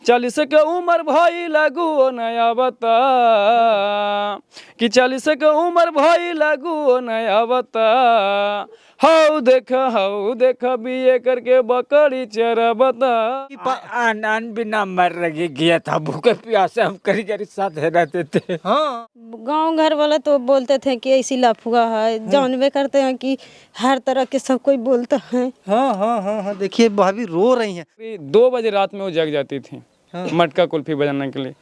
40 के उम्र भई लगू नया बता, कि 40 के उम्र भई लगू नया बता, हाउ देख बीए करके बकरी चरबता। आनंद बिना मर रही गया था, भूखे प्यासे हम करी करी साथ रहते थे। हाँ गांव घर वाले तो बोलते थे कि ऐसी लफुआ है, जानबे करते हैं कि हर तरह के सब कोई बोलता है। हाँ हाँ हाँ हाँ, देखिए भाभी रो रही हैं। 2 बजे रात में वो जग जाती थी मटका कुल्फी बजाने के लिए।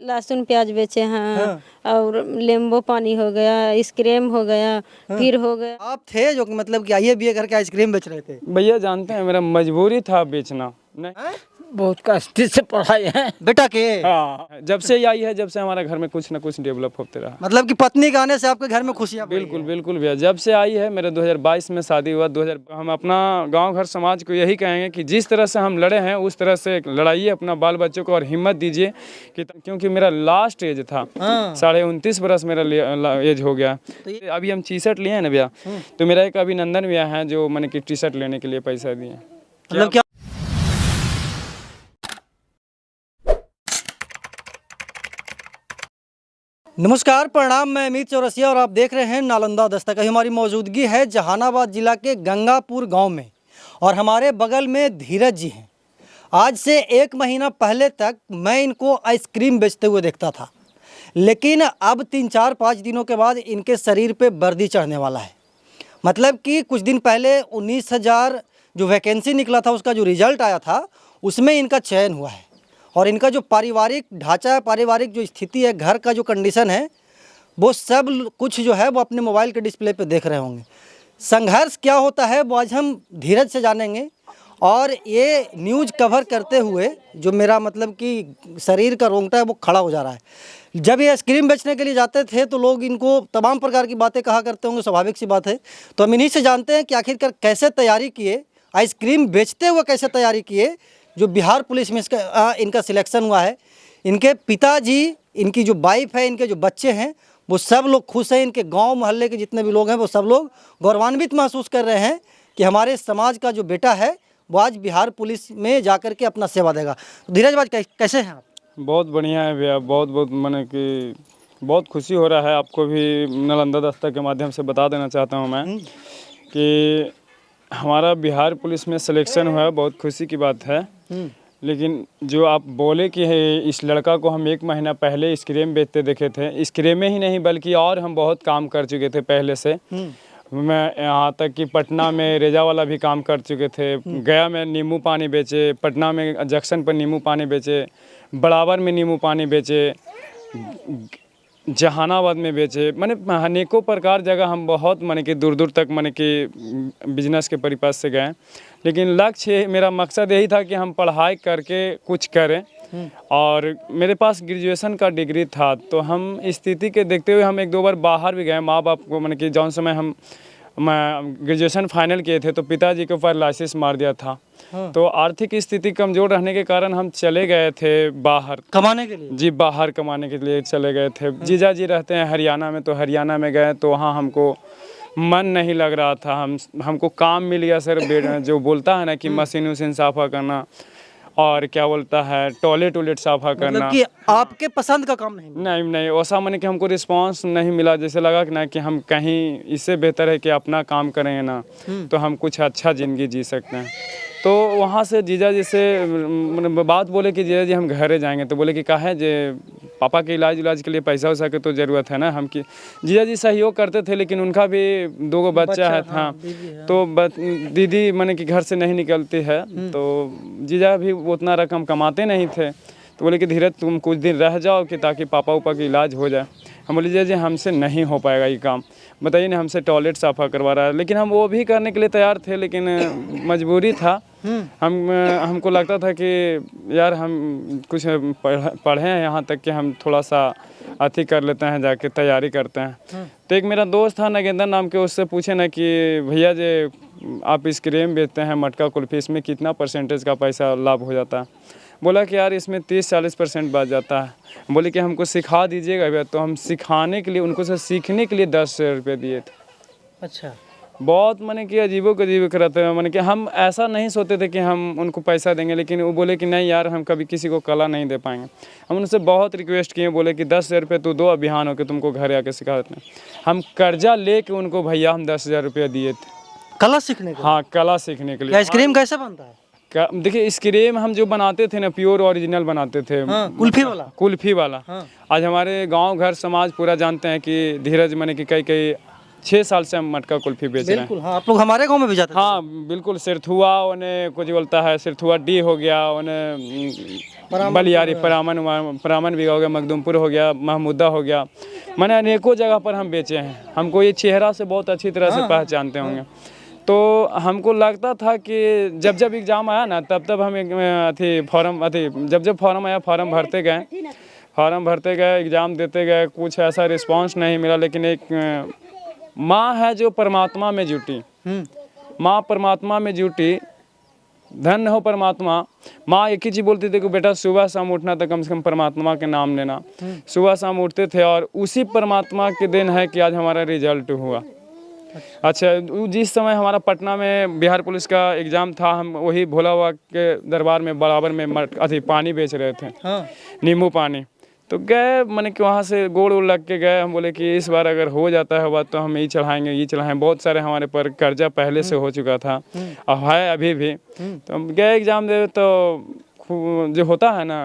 लहसुन प्याज बेचे हैं और नींबू पानी हो गया, आइसक्रीम हो गया, फिर हो गया। आप थे जो कि मतलब कि आइए बीए करके आइसक्रीम बेच रहे थे? भैया जानते हैं मेरा मजबूरी था बेचना। नहीं बहुत कष्ट से पढ़ाई है बेटा के। हाँ, जब से ये आई है, जब से हमारे घर में कुछ ना कुछ डेवलप होते रहा। मतलब कि पत्नी के आने से आपके घर में खुशियाँ बढ़ी बिल्कुल बिल्कुल भैया, जब से आई है मेरे 2022 में शादी हुआ। हम अपना गांव घर समाज को यही कहेंगे कि जिस तरह से हम लड़े हैं उस तरह से लड़ाइए अपना बाल बच्चों को और हिम्मत दीजिए कि क्योंकि मेरा लास्ट एज था। 29.5 बरस मेरा एज हो गया। तो अभी हम टी शर्ट लिए हैं ना भैया, तो मेरा एक अभिनंदन भैया है जो मैंने कि टी शर्ट लेने के लिए पैसा दिए। मतलब क्या? नमस्कार, प्रणाम। मैं अमित चौरसिया और आप देख रहे हैं नालंदा दस्तक। हमारी मौजूदगी है जहानाबाद जिला के गंगापुर गांव में और हमारे बगल में धीरज जी हैं। आज से 1 महीना पहले तक मैं इनको आइसक्रीम बेचते हुए देखता था, लेकिन अब 3-4-5 दिनों के बाद इनके शरीर पे वर्दी चढ़ने वाला है। मतलब कि कुछ दिन पहले 19,000 जो वैकेंसी निकला था, उसका जो रिजल्ट आया था उसमें इनका चयन हुआ है। और इनका जो पारिवारिक ढांचा है, पारिवारिक जो स्थिति है, घर का जो कंडीशन है, वो सब कुछ जो है वो अपने मोबाइल के डिस्प्ले पे देख रहे होंगे। संघर्ष क्या होता है वो आज हम धीरज से जानेंगे। और ये न्यूज़ कवर करते हुए जो मेरा मतलब कि शरीर का रोंगटा है वो खड़ा हो जा रहा है। जब ये आइसक्रीम बेचने के लिए जाते थे तो लोग इनको तमाम प्रकार की बातें कहा करते होंगे, स्वाभाविक सी बात है। तो हम इन्हीं से जानते हैं कि आखिरकार कैसे तैयारी किए, आइसक्रीम बेचते हुए कैसे तैयारी किए, जो बिहार पुलिस में इनका सिलेक्शन हुआ है। इनके पिताजी, इनकी जो वाइफ है, इनके जो बच्चे हैं, वो सब लोग खुश हैं। इनके गांव मोहल्ले के जितने भी लोग हैं वो सब लोग गौरवान्वित महसूस कर रहे हैं कि हमारे समाज का जो बेटा है वो आज बिहार पुलिस में जाकर के अपना सेवा देगा। तो धीरज भाई कैसे हैं आप? बहुत बढ़िया है भैया, बहुत बहुत मैंने कि बहुत खुशी हो रहा है। आपको भी नालंदा दस्तक के माध्यम से बता देना चाहता हूँ मैं कि हमारा बिहार पुलिस में सिलेक्शन हुआ है, बहुत खुशी की बात है। लेकिन जो आप बोले कि इस लड़का को हम 1 महीना पहले आइसक्रीम बेचते देखे थे, आइसक्रीम ही नहीं बल्कि और हम बहुत काम कर चुके थे पहले से। मैं यहाँ तक कि पटना में रेजा वाला भी काम कर चुके थे, गया में नींबू पानी बेचे, पटना में जंक्शन पर नींबू पानी बेचे, बड़ावर में नींबू पानी बेचे, जहानाबाद में बेचे। माने अनेकों प्रकार जगह हम बहुत माने कि दूर दूर तक माने कि बिजनेस के परिपास से गए। लेकिन लक्ष्य, मेरा मकसद यही था कि हम पढ़ाई करके कुछ करें। और मेरे पास ग्रेजुएशन का डिग्री था, तो हम स्थिति के देखते हुए हम 1-2 बार बाहर भी गए। माँ बाप को माने कि जौन समय मैं ग्रेजुएशन फाइनल किए थे तो पिताजी के ऊपर लाइसेंस मार दिया था। तो आर्थिक स्थिति कमज़ोर रहने के कारण हम चले गए थे बाहर कमाने के लिए। जी, बाहर कमाने के लिए चले गए थे। जीजा जी रहते हैं हरियाणा में, तो हरियाणा में गए तो वहाँ हमको मन नहीं लग रहा था। हमको काम मिल गया सर, जो बोलता है ना कि मशीन वशीन साफ़ा करना और क्या बोलता है टॉयलेट साफ़ा करना। मतलब कि आपके पसंद का काम नहीं? नहीं वैसा मैंने कि हमको रिस्पांस नहीं मिला। जैसे लगा कि ना कि हम कहीं इससे बेहतर है कि अपना काम करेंगे ना तो हम कुछ अच्छा ज़िंदगी जी सकते हैं। तो वहाँ से जीजा जी से बात बोले कि जीजा जी हम घरे जाएंगे, तो बोले कि काहे जे पापा के इलाज के लिए पैसा वैसा की तो ज़रूरत है ना। हम कि जीजा जी सहयोग करते थे, लेकिन उनका भी 2 बच्चा है था। तो दीदी मैंने कि घर से नहीं निकलती है, तो जीजा भी उतना रकम कमाते नहीं थे। तो बोले कि धीरज तुम कुछ दिन रह जाओ कि ताकि पापा उपा का इलाज हो जाए। हम बोले जीजा जी हमसे नहीं हो पाएगा ये काम, बताइए ना, हमसे टॉयलेट साफ़ा करवा रहा है। लेकिन हम वो भी करने के लिए तैयार थे, लेकिन मजबूरी था। हमको लगता था कि यार हम कुछ पढ़े हैं यहाँ तक कि हम थोड़ा सा अथी कर लेते हैं, जाके तैयारी करते हैं। तो एक मेरा दोस्त था नगेंद्र नाम के, उससे पूछे ना कि भैया जी आप आइसक्रीम बेचते हैं, मटका कुल्फी, इसमें कितना % का पैसा लाभ हो जाता है? बोला कि यार इसमें 30-40% बच जाता है। बोले कि हमको सिखा दीजिएगा भैया। तो हम सिखाने के लिए, उनको से सीखने के लिए 10 रुपये दिए थे। अच्छा। बहुत मैंने कि अजीबो गरीब रहते हैं। मैंने कि हम ऐसा नहीं सोचते थे कि हम उनको पैसा देंगे, लेकिन वो बोले कि नहीं यार हम कभी किसी को कला नहीं दे पाएंगे। हम उनसे बहुत रिक्वेस्ट किए, बोले कि 10,000 रुपये तू दो, अभियान होकर तुमको घर आके सिखा देते हैं। हम कर्जा लेके उनको भैया हम 10,000 रुपये दिए थे कला सीखने के लिए? हाँ, कला सीखने के लिए। आइसक्रीम कैसे बनता है? देखिए स्क्रीम हम जो बनाते थे ना, प्योर ओरिजिनल बनाते थे। हाँ, कुल्फी वाला? कुल्फी वाला। हाँ। आज हमारे गांव घर समाज पूरा जानते हैं कि धीरज मैंने कि कई 6 साल से हम मटका कुल्फी बेच रहे हैं। बिल्कुल, हाँ, आप लोग हमारे गांव में भी जाते थे? हाँ बिल्कुल, सिरथुआ उन्हें कुछ बोलता है, सिरथुआ डी हो गया, उन्हें बलियारी परामन भी हो गया, मखदूमपुर हो गया, महमूदा हो गया, मैंने अनेकों जगह पर हम बेचे हैं। हमको ये चेहरा से बहुत अच्छी तरह से पहचानते होंगे। तो हमको लगता था कि जब एग्ज़ाम आया ना, तब हम जब फॉर्म आया, फॉर्म भरते गए, एग्ज़ाम देते गए, कुछ ऐसा रिस्पांस नहीं मिला। लेकिन एक माँ है जो परमात्मा में जुटी, माँ परमात्मा में जुटी, धन्य हो परमात्मा। माँ एक ही चीज़ बोलती थी कि बेटा सुबह शाम उठना तो कम से कम परमात्मा के नाम लेना। सुबह शाम उठते थे और उसी परमात्मा के दिन है कि आज हमारा रिजल्ट हुआ। अच्छा, जिस समय हमारा पटना में बिहार पुलिस का एग्ज़ाम था, हम वही भोला बाबा के दरबार में बराबर में पानी बेच रहे थे। हाँ। नींबू पानी। तो गए मैंने कि वहाँ से गोड़ लग के गए। हम बोले कि इस बार अगर हो जाता है बात तो हम यही चढ़ाएंगे। बहुत सारे हमारे पर कर्जा पहले से हो चुका था और है अभी भी। तो हम गए एग्ज़ाम दे, तो जो होता है ना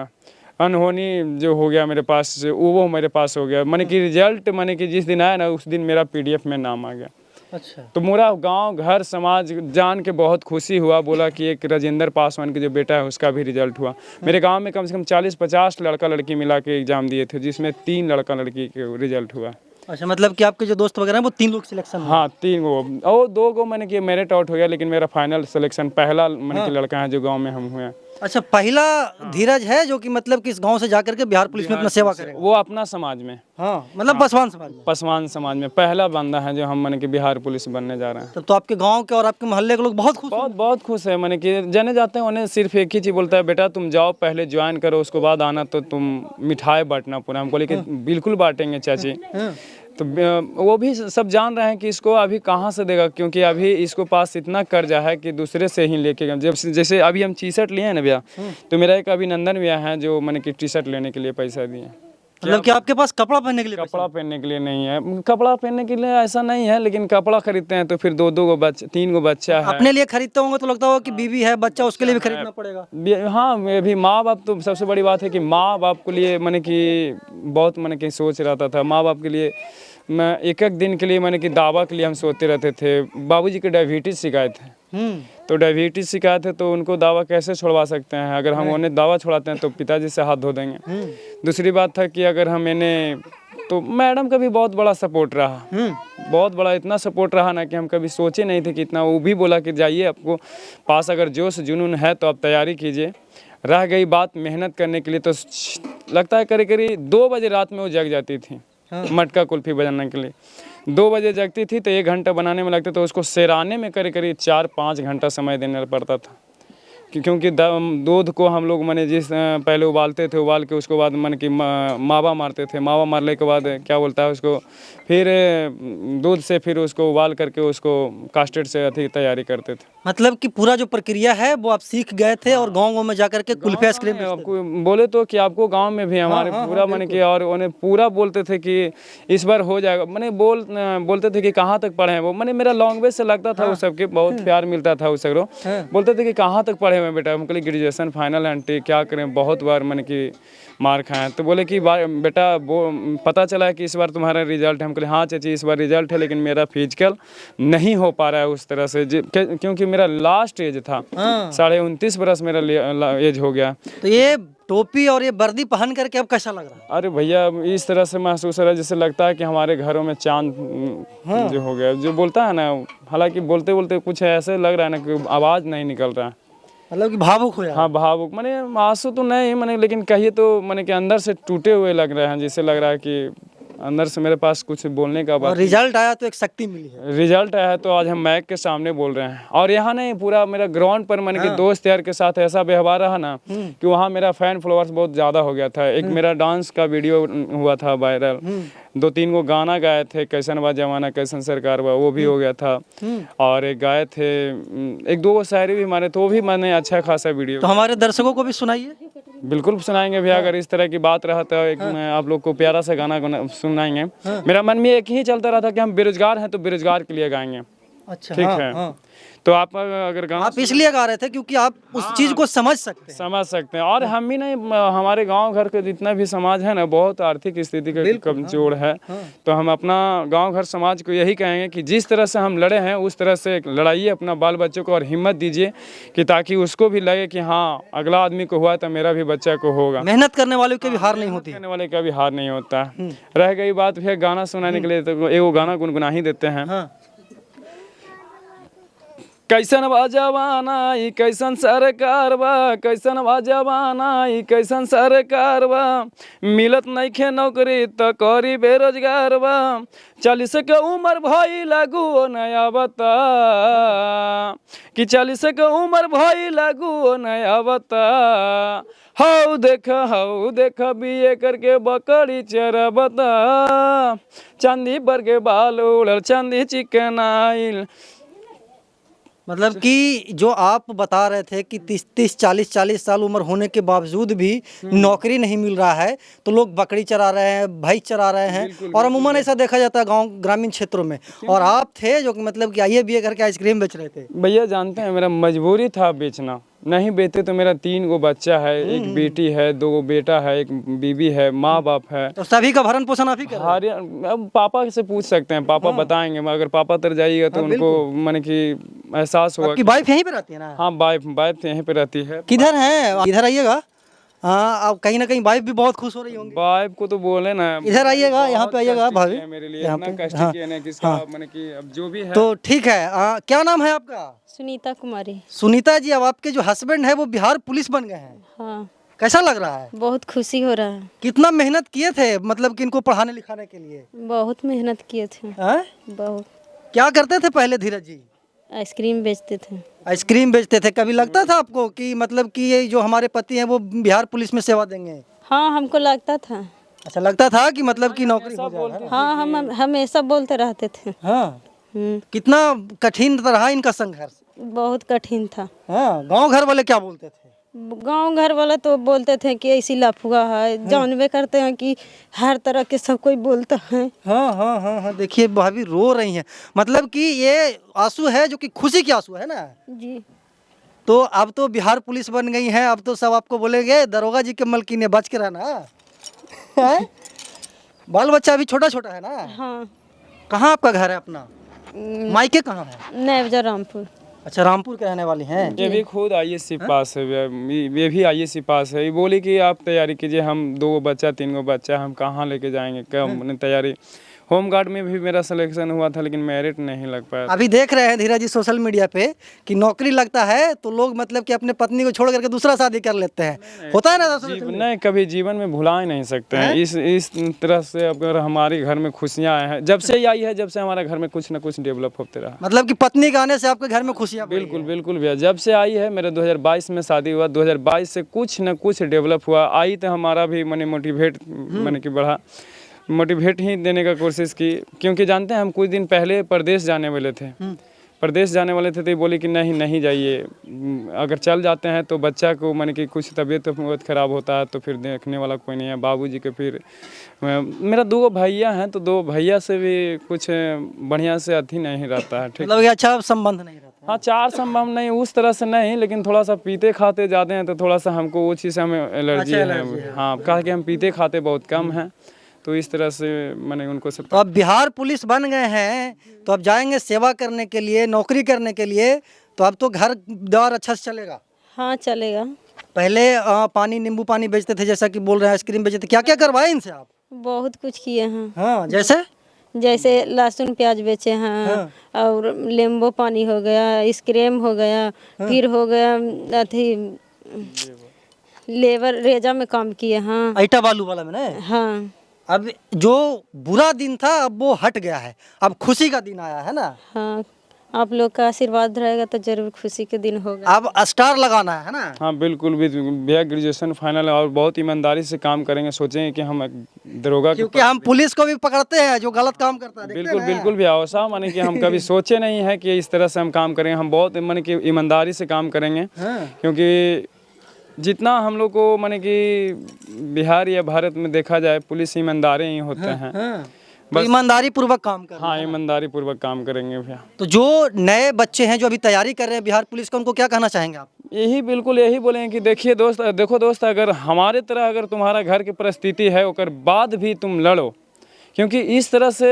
अनहोनी जो हो गया मेरे पास, वो मेरे पास हो गया। मैंने कि रिजल्ट मैंने कि जिस दिन आया ना, उस दिन मेरा PDF में नाम आ गया। अच्छा। तो मेरा गांव घर समाज जान के बहुत खुशी हुआ। बोला कि एक राजेंद्र पासवान के जो बेटा है उसका भी रिजल्ट हुआ। मेरे गांव में कम से कम 40-50 लड़का लड़की मिला के एग्ज़ाम दिए थे, जिसमें 3 लड़का लड़की के रिजल्ट हुआ। अच्छा, मतलब कि आपके जो दोस्त वगैरह हैं वो 3 लोग सिलेक्शन हुए? हाँ 3 गो, और 2 गो मैंने कि मेरिट आउट हो गया, लेकिन मेरा फाइनल सिलेक्शन पहला मैंने कि लड़का है जो गाँव में हम हुए हैं। अच्छा, पहला धीरज है जो कि मतलब कि इस गांव से जाकर के बिहार पुलिस में अपना सेवा करेगा? वो अपना समाज में, हाँ, मतलब पासवान समाज में? पासवान समाज में पहला बंदा है जो हम मैंने कि बिहार पुलिस बनने जा रहे हैं। तब तो आपके गांव के और आपके मोहल्ले के लोग बहुत खुश हैं। बहुत खुश है। मैंने कि जाने जाते हैं उन्हें सिर्फ एक ही चीज़ बोलता है, बेटा तुम जाओ पहले ज्वाइन करो, उसके बाद आना तो तुम मिठाई बांटना पूरा। हम बोले कि बिल्कुल बांटेंगे चाची। तो वो भी सब जान रहे हैं कि इसको अभी कहाँ से देगा, क्योंकि अभी इसको पास इतना कर्जा है कि दूसरे से ही लेके गए। जब जैसे अभी हम टी-शर्ट लिए हैं ना भैया, तो मेरा एक अभिनंदन भैया है जो मैंने कि टी-शर्ट लेने के लिए पैसा दिए। मतलब कि आपके पास कपड़ा पहनने के लिए कपड़ा पहनने के लिए नहीं है, कपड़ा पहनने के लिए ऐसा नहीं है, लेकिन कपड़ा खरीदते हैं तो फिर 2-2 गो बच्चे, 3 गो बच्चा है। अपने लिए खरीदते होंगे तो लगता होगा कि बीवी है, बच्चा, उसके लिए भी खरीदना पड़ेगा। हाँ, मैं भी माँ बाप, तो सबसे बड़ी बात है कि माँ बाप के लिए मैंने कि बहुत मैंने कि सोच रहता था। माँ बाप के लिए मैं एक दिन के लिए मैंने कि दावा के लिए हम सोचते रहते थे। बाबूजी के डायबिटीज़ शिकायत है, तो डायबिटीज़ शिकायत है, तो उनको दावा कैसे छोड़वा सकते हैं? अगर हम उन्हें दावा छोड़ाते हैं तो पिताजी से हाथ धो देंगे। दूसरी बात था कि अगर हम इन्हें, तो मैडम का भी बहुत बड़ा सपोर्ट रहा, बहुत बड़ा, इतना सपोर्ट रहा ना कि हम कभी सोचे नहीं थे कि इतना। वो भी बोला कि जाइए, आपको पास अगर जोश जुनून है तो आप तैयारी कीजिए। रह गई बात मेहनत करने के लिए, तो लगता है करीब 2 बजे रात में वो जग जाती थी मटका कुल्फी बनाने के लिए। 2 बजे जगती थी तो 1 घंटा बनाने में लगता, तो उसको सेराने में करीब 4-5 घंटा समय देना पड़ता था। क्योंकि दूध को हम लोग मैंने पहले उबालते थे, उबाल के उसके बाद मैंने कि मावा मारते थे। मावा मारने के बाद क्या बोलता है उसको, फिर दूध से फिर उसको उबाल करके उसको कास्टेड से अधिक तैयारी करते थे। मतलब कि पूरा जो प्रक्रिया है वो आप सीख गए थे और गाँव में जाकर के कुल्फी आइसक्रीम आपको बोले तो कि आपको गांव में भी हमारे पूरा मैंने कि, और उन्हें पूरा बोलते थे कि इस बार हो जाएगा। मैंने बोलते थे कि कहाँ तक पढ़े हैं वो, मैंने मेरा लैंग्वेज से लगता था वो सबके बहुत प्यार मिलता था। वो सगरों बोलते थे कि कहाँ तक पढ़े हुए बेटा। हम कहले ग्रेजुएशन फाइनल एंट्री, क्या करें, बहुत बार मैंने कि मार खाए। तो बोले कि बेटा वो पता चला है कि इस बार तुम्हारा रिजल्ट है। हम कहले हाँ चाची इस बार रिजल्ट है, लेकिन मेरा फिजिकल नहीं हो पा रहा है उस तरह से, क्योंकि मेरा लास्ट एज था। 29.5 बरस मेरा एज हो गया। तो ये टोपी और ये वर्दी पहन करके अब कैसा लग रहा है? अरे भैया इस तरह से महसूस हो रहा है जैसे लगता है कि हमारे घरों में चांद जो हो गया, जो बोलता है ना, हालांकि बोलते बोलते कुछ ऐसे लग रहा है ना कि आवाज़ नहीं निकल रहा है। मतलब कि भावुक हो यार। हाँ भावुक, मैंने आंसू तो नहीं मैंने, लेकिन कहिए तो मैंने कि अंदर से टूटे हुए लग रहे हैं। जैसे लग रहा है कि अंदर से मेरे पास कुछ बोलने का और बात रिजल्ट आया तो एक शक्ति मिली है। रिजल्ट आया तो आज हम मैक के सामने बोल रहे हैं। और यहाँ नहीं, पूरा मेरा ग्राउंड पर मैंने कि दोस्त यार के साथ ऐसा व्यवहार रहा ना कि वहाँ मेरा फैन फॉलोअर्स बहुत ज़्यादा हो गया था। एक मेरा डांस का वीडियो हुआ था वायरल, 2-3 गो गाना गाए थे, कैसन बा जमाना कैसन सरकार बा, वो भी हो गया था। और एक गाए थे, 1-2 गो शायरी भी मारे, तो वो भी मैंने अच्छा खासा वीडियो। तो हमारे दर्शकों को भी सुनाइए। बिल्कुल सुनाएंगे भैया, अगर इस तरह की बात रहा तो एक मैं आप लोग को प्यारा सा गाना सुनाएंगे। मेरा मन में एक ही चलता रहा था कि हम बेरोजगार हैं तो बेरोजगार के लिए गाएंगे। अच्छा, ठीक हाँ, है, हाँ। तो आप अगर गाना आप इसलिए गा रहे थे क्योंकि आप उस चीज को समझ सकते हैं। समझ सकते हैं। और हम ही नहीं, हमारे गांव घर के जितना भी समाज है ना, बहुत आर्थिक स्थिति का कमजोर है। तो हम अपना गांव घर समाज को यही कहेंगे कि जिस तरह से हम लड़े हैं उस तरह से लड़ाइए अपना बाल बच्चों को, और हिम्मत दीजिए कि ताकि उसको भी लगे कि हाँ अगला आदमी को हुआ तो मेरा भी बच्चा को होगा। मेहनत करने वालों की भी हार नहीं होती। करने वाले का भी हार नहीं होता। रह गई बात फिर गाना सुनाने के लिए, तो एगो गाना गुनगुना ही देते हैं। हाँ। कैसन बा जवाना ई कैसन सरकार बा, कैसन बा जवाना ई कैसन सरकार बा, मिलत नइखे नौकरी त करी बेरोजगार बा, 40 के उम्र भई लागू नया बता, कि 40 के उम्र भई लागू नया बता, हौ देख बीए करके बकरी चरबता, चांदी पर के बाल उड़ल चांदी चिकनाइल। मतलब कि जो आप बता रहे थे कि 30 40 साल उम्र होने के बावजूद भी नौकरी नहीं मिल रहा है, तो लोग बकरी चरा रहे हैं, भैंस चरा रहे हैं, और अमूमन ऐसा देखा जाता है गांव ग्रामीण क्षेत्रों में। और आप थे जो कि मतलब कि आइए बीए करके आइसक्रीम बेच रहे थे। भैया जानते हैं मेरा मजबूरी था बेचना, नहीं बेचते तो मेरा 3 गो बच्चा है, एक बेटी है, 2 गो बेटा है, एक बीवी है, माँ बाप है। तो सभी का भरण पोषण आप ही कर रहे हैं? अब पापा से पूछ सकते हैं, पापा बताएंगे। अगर पापा तर जाइएगा तो उनको माने कि एहसास होगा। आपकी वाइफ यहीं पे रहती है ना? हाँ, वाइफ यहीं पे रहती है। किधर है? इधर आइएगा। हाँ, आप कहीं ना कहीं वाइफ भी बहुत खुश हो रही होंगी। वाइफ को तो बोले ना, इधर आइएगा, यहाँ पे आइएगा भाभी। मेरे लिए यहाँ इतना पे, कष्ट हाँ, किया ना किसका माने कि अब जो भी है। तो ठीक है। क्या नाम है आपका? सुनीता कुमारी। सुनीता जी, अब आपके जो हस्बैंड है वो बिहार पुलिस बन गए हैं, हाँ, कैसा लग रहा है? बहुत खुशी हो रहा है। कितना मेहनत किए थे मतलब कि इनको पढ़ाने लिखाने के लिए? बहुत मेहनत किए थे। हैं? बहुत। क्या करते थे पहले धीरज जी? आइसक्रीम बेचते थे। आइसक्रीम बेचते थे। कभी लगता था आपको कि मतलब कि ये जो हमारे पति हैं वो बिहार पुलिस में सेवा देंगे? हाँ, हमको लगता था। अच्छा, लगता था कि मतलब कि नौकरी हो जाएगा। हाँ, हम हमेशा बोलते रहते थे। हाँ। कितना कठिन रहा इनका संघर्ष? बहुत कठिन था। हाँ, गांव घर वाले क्या बोलते थे? गांव घर वाले तो बोलते थे कि ऐसी लफुआ है, जानबे करते हैं कि हर तरह के सब कोई बोलता है। हाँ हाँ हाँ हाँ, देखिए भाभी रो रही हैं। मतलब कि ये आंसू है जो कि खुशी के आंसू है ना जी। तो अब तो बिहार पुलिस बन गई हैं, अब तो सब आपको बोलेंगे दरोगा जी के मलकी ने बच के रहना है? बाल बच्चा अभी छोटा छोटा है ना? हाँ। कहाँ आपका घर है अपना? मायके कहाँ है? नैवजा रामपुर। अच्छा, रामपुर के रहने वाली हैं। ये भी खुद आईएएस पास है, ये भी आईएएस पास है। ये बोली कि आप तैयारी कीजिए, हम 2 गो बच्चा 3 गो बच्चा हम कहाँ लेके जाएंगे, क्या मैंने तैयारी। होमगार्ड में भी मेरा सिलेक्शन हुआ था लेकिन मेरिट नहीं लग पाया। अभी देख रहे हैं धीरज जी सोशल मीडिया पे कि नौकरी लगता है तो लोग मतलब कि अपने पत्नी को छोड़ करके दूसरा शादी कर लेते हैं। होता है ना? नहीं, कभी जीवन में भुला ही नहीं सकते हैं। इस तरह से अगर हमारे घर में खुशियाँ आए हैं, जब से ही आई है, जब से हमारे घर में कुछ ना कुछ डेवलप होते रहा। मतलब कि पत्नी के आने से आपके घर में खुशियाँ? बिल्कुल बिल्कुल भैया, जब से आई है, मेरे 2022 में शादी हुआ, 2022 से कुछ न कुछ डेवलप हुआ। आई तो हमारा भी मैंने मोटिवेट मैंने कि बढ़ा, मोटिवेट ही देने का कोशिश की। क्योंकि जानते हैं हम कुछ दिन पहले प्रदेश जाने वाले थे, तो ये बोली कि नहीं जाइए, अगर चल जाते हैं तो बच्चा को मैंने कि कुछ तबीयत ख़राब होता है तो फिर देखने वाला कोई नहीं है। बाबूजी के फिर मेरा 2 भैया हैं, तो 2 भैया से भी कुछ बढ़िया से अथी नहीं रहता है। ठीक, मतलब अच्छा संबंध नहीं रहता? हाँ, 4 संबंध नहीं उस तरह से नहीं, लेकिन थोड़ा सा पीते खाते ज़्यादा हैं तो थोड़ा सा हमको वो चीज़ से हमें एलर्जी है। हाँ, कहा कि हम पीते खाते बहुत कम हैं, तो इस तरह से मैंने उनको सब। तो अब बिहार पुलिस बन गए हैं तो अब जाएंगे सेवा करने के लिए, नौकरी करने के लिए, तो अब तो घर द्वार अच्छा से चलेगा? हाँ, चलेगा। पहले पानी नींबू पानी बेचते थे जैसा कि बोल रहे हैं, आइसक्रीम बेचते थे, क्या क्या करवाए इनसे आप? बहुत कुछ किए हैं। हाँ, जैसे लहसुन प्याज बेचे हैं, और नींबू पानी हो गया, आइसक्रीम हो गया, फिर हो गया अथी लेबर रेजा में काम किए हैं। ईटा बालू वाला में ना? हाँ। अब जो बुरा दिन था अब वो हट गया है, अब खुशी का दिन आया है ना। हाँ, आप लोग का आशीर्वाद रहेगा तो जरूर खुशी के दिन होगा। अब स्टार लगाना है ना। हाँ बिल्कुल भी भैया, ग्रेजुएशन फाइनल है और बहुत ईमानदारी से काम करेंगे। सोचेंगे कि हम दरोगा के क्योंकि हम पुलिस को भी पकड़ते हैं जो गलत काम करता है, देखते बिल्कुल हैं ना? बिल्कुल भी ऐसा माने कि हम कभी सोचे नहीं है कि इस तरह से हम काम करेंगे। हम बहुत माने कि ईमानदारी से काम करेंगे, हाँ। क्योंकि जितना हम लोग को माने कि बिहार या भारत में देखा जाए पुलिस ईमानदारी ही होते हैं। हाँ। तो ईमानदारी पूर्वक काम कर। हाँ, ईमानदारी पूर्वक काम करेंगे भैया। तो जो नए बच्चे हैं जो अभी तैयारी कर रहे हैं बिहार पुलिस का, उनको क्या कहना चाहेंगे आप? यही बिल्कुल यही बोलेंगे कि देखिए दोस्त, देखो दोस्त, अगर हमारे तरह अगर तुम्हारा घर की परिस्थिति है उसके बाद भी तुम लड़ो, क्योंकि इस तरह से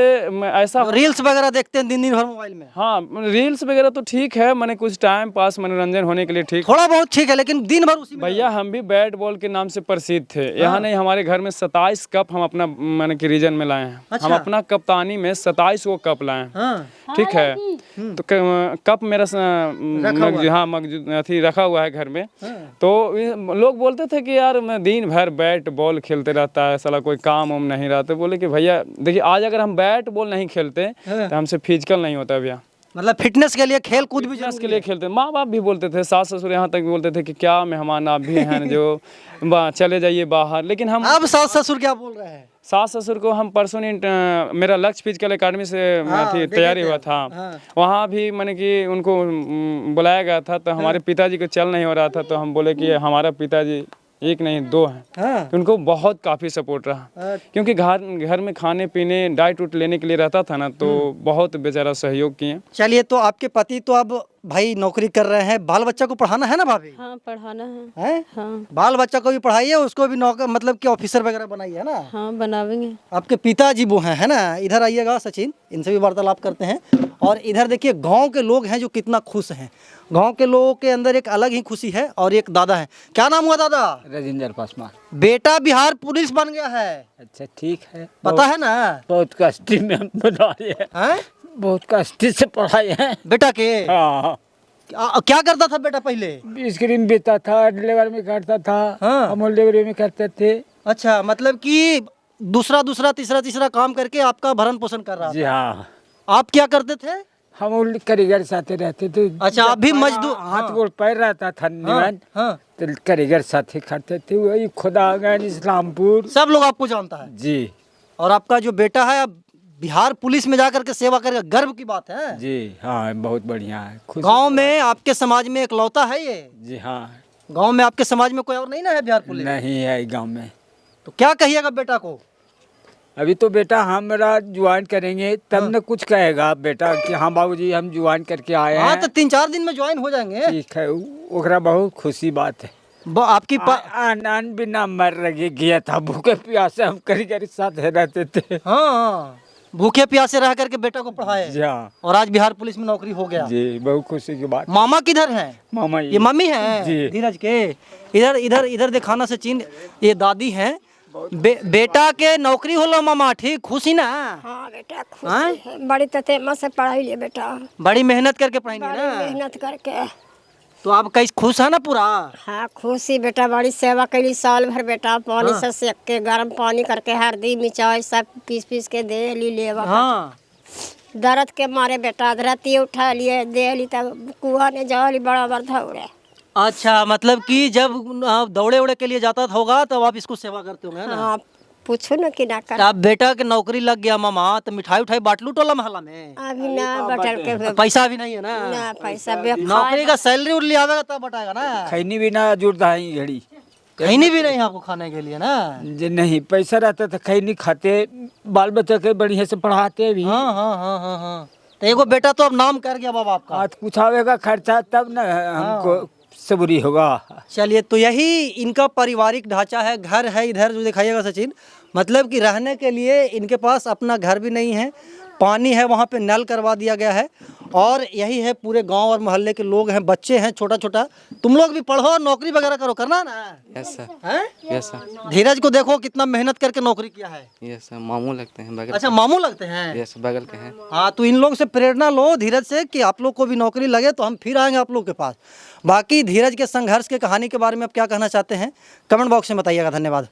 ऐसा रील्स वगैरह देखते हैं दिन दिन भर मोबाइल में। हाँ, रील्स वगैरह तो ठीक है, मैंने कुछ टाइम पास मनोरंजन होने के लिए ठीक। थोड़ा बहुत ठीक है, लेकिन दिन भर उसी में। भैया हम भी बैट बॉल के नाम से प्रसिद्ध थे। यहाँ नहीं, हमारे घर में 27 कप हम अपना मैंने कि रीजन में लाए हैं। अच्छा। हम अपना कप्तानी में 27 वो कप लाए हैं। हाँ। ठीक है, तो कप मेरा मौजूद अथी रखा हुआ है घर में। तो लोग बोलते थे कि यार मैं दिन भर बैट बॉल खेलते रहता है, साला कोई काम वाम नहीं रहा। तो बोले कि भैया देखिए, आज अगर हम बैट बॉल नहीं खेलते तो हमसे फिजिकल नहीं होता भैया। मतलब फिटनेस के लिए खेल कूद भी फिटनेस के लिए खेलते। माँ बाप भी बोलते थे, सास ससुर यहाँ तक भी बोलते थे कि क्या मेहमान आप भी हैं जो चले जाइए बाहर। लेकिन हम अब सास ससुर क्या बोल रहे हैं? सास ससुर को हम परसों मेरा लक्ष्य फिजिकल एकेडमी से थी तैयारी हुआ था। वहाँ भी मैंने कि उनको बुलाया गया था, तो हमारे पिताजी को चल नहीं हो रहा था। तो हम बोले कि हमारा पिताजी एक नहीं दो हैं। हाँ। तो उनको बहुत काफ़ी सपोर्ट रहा, क्योंकि घर में खाने पीने डाइट उट लेने के लिए रहता था ना, तो बहुत बेचारा सहयोग किए। चलिए, तो आपके पति तो अब भाई नौकरी कर रहे हैं, बाल बच्चा को पढ़ाना है ना भाभी? हाँ, पढ़ाना है। हैं? हाँ। बाल बच्चा को भी पढ़ाइए, उसको भी नौकर मतलब कि ऑफिसर वगैरह बनाइए, है ना। हाँ, बनावेंगे। आपके पिताजी वो हैं, है ना। इधर आइएगा सचिन, इनसे भी वार्तालाप करते हैं। और इधर देखिए गांव के लोग हैं जो कितना खुश हैं। गांव के लोगों के अंदर एक अलग ही खुशी है। और एक दादा है, क्या नाम हुआ दादा? राजेंद्र पासवान। बेटा बिहार पुलिस बन गया है। अच्छा, ठीक है। पता है ना? बहुत कष्टी में हम बना रहे हैं। बहुत कष्टी से पढ़ाए हैं बेटा के। हाँ। क्या करता था बेटा पहले? स्क्रीन बेचता था, डिलीवरी में करता था। हाँ। हम डिलीवरी में करते थे। अच्छा, मतलब कि दूसरा तीसरा काम करके आपका भरण पोषण कर रहा जी था। हाँ। आप क्या करते थे? हम कारीगर साथे रहते थे। अच्छा, आप भी मजदूर? हाथ गोड़ पैर रहता था निमन, हाँ। तो कारीगर साथे करते थे। वही खुदागंज, इस्लामपुर, सब लोग आपको जानता है जी। और आपका जो बेटा है अब बिहार पुलिस में जाकर के सेवा करके गर्व की बात है। जी हाँ, बहुत बढ़िया है। गांव में आपके समाज में इकलौता है ये? जी हाँ। गांव में आपके समाज में कोई और नहीं ना है बिहार पुलिस? नहीं है गांव में। तो क्या कहिएगा बेटा को? अभी तो बेटा हमारा ज्वाइन करेंगे तब न कुछ कहेगा बेटा कि हाँ बाबूजी हम ज्वाइन करके आए हैं। हाँ, तो 3-4 दिन में ज्वाइन हो जाएंगे। ठीक है, ओकरा बहुत खुशी बात है। आपकी आनंद बिना मर रह गया था, भूखे प्यासे हम करीब साथ रहते थे। हाँ, भूखे प्यासे रह करके बेटा को पढ़ाए। जी हाँ। और आज बिहार पुलिस में नौकरी हो गया। जी, बहुत खुशी की बात। मामा किधर हैं? मामा ये मम्मी है जी। धीरज के। इधर इधर इधर दिखाना सचिन, ये दादी हैं। बेटा के नौकरी होला मामा, ठीक खुशी ना? हाँ बेटा, खुशी है। बड़ी ततेमा से पढ़ाई लिए बेटा, बड़ी मेहनत करके पढ़ाई बड़ी ना। मेहनत करके। तो आप कैसे खुश है ना पूरा? हाँ, खुशी बेटा, बड़ी सेवा कैली साल भर बेटा। पानी से सेक के गर्म पानी करके हल्दी मिर्चाई सब पीस के दे ली लेवा। हाँ। दर्द के मारे बेटा धरती उठा लिए दे ली, तब कुआ ने जा ली बड़ा दौड़े। अच्छा, मतलब कि जब दौड़े उड़े के लिए जाता होगा तब आप इसको सेवा करते होंगे ना? हाँ, पूछो ना कि ना कर। अब बेटा के नौकरी लग गया मामा, तो मिठाई उठाई बांट लू टोला मोहल्ला में? अभी ना बटल के पैसा भी नहीं है ना? ना पैसा नौकरी का सैलरी उड़ आवेगा तब बटाएगा ना? खैनी भी ना जुड़ता है घड़ी, कहीं भी नहीं आपको खाने के लिए ना? जी नहीं, पैसा रहता था खैनी खाते, बाल बच्चा के बढ़िया से पढ़ाते भी। हाँ हाँ हाँ हाँ हाँ। तो एगो बेटा तो अब नाम कर गया बाबा आपका। हाथ कुछ आवेगा खर्चा तब ना हमको सबूरी होगा। चलिए, तो यही इनका पारिवारिक ढांचा है। घर है इधर जो दिखाइएगा सचिन, मतलब कि रहने के लिए इनके पास अपना घर भी नहीं है। पानी है वहाँ पे नल करवा दिया गया है। और यही है, पूरे गांव और मोहल्ले के लोग हैं, बच्चे हैं छोटा छोटा। तुम लोग भी पढ़ो, नौकरी वगैरह करो, करना ना? Yes sir. हैं? Yes sir. धीरज को देखो कितना मेहनत करके नौकरी किया है। यस सर, मामू लगते हैं बगल। अच्छा, मामू लगते हैं? यस, बगल के हैं। हाँ, तो इन लोग से प्रेरणा लो, धीरज से, कि आप लोग को भी नौकरी लगे तो हम फिर आएंगे आप लोग के पास। बाकी धीरज के संघर्ष के कहानी के बारे में आप क्या कहना चाहते हैं, कमेंट बॉक्स में बताइएगा। धन्यवाद।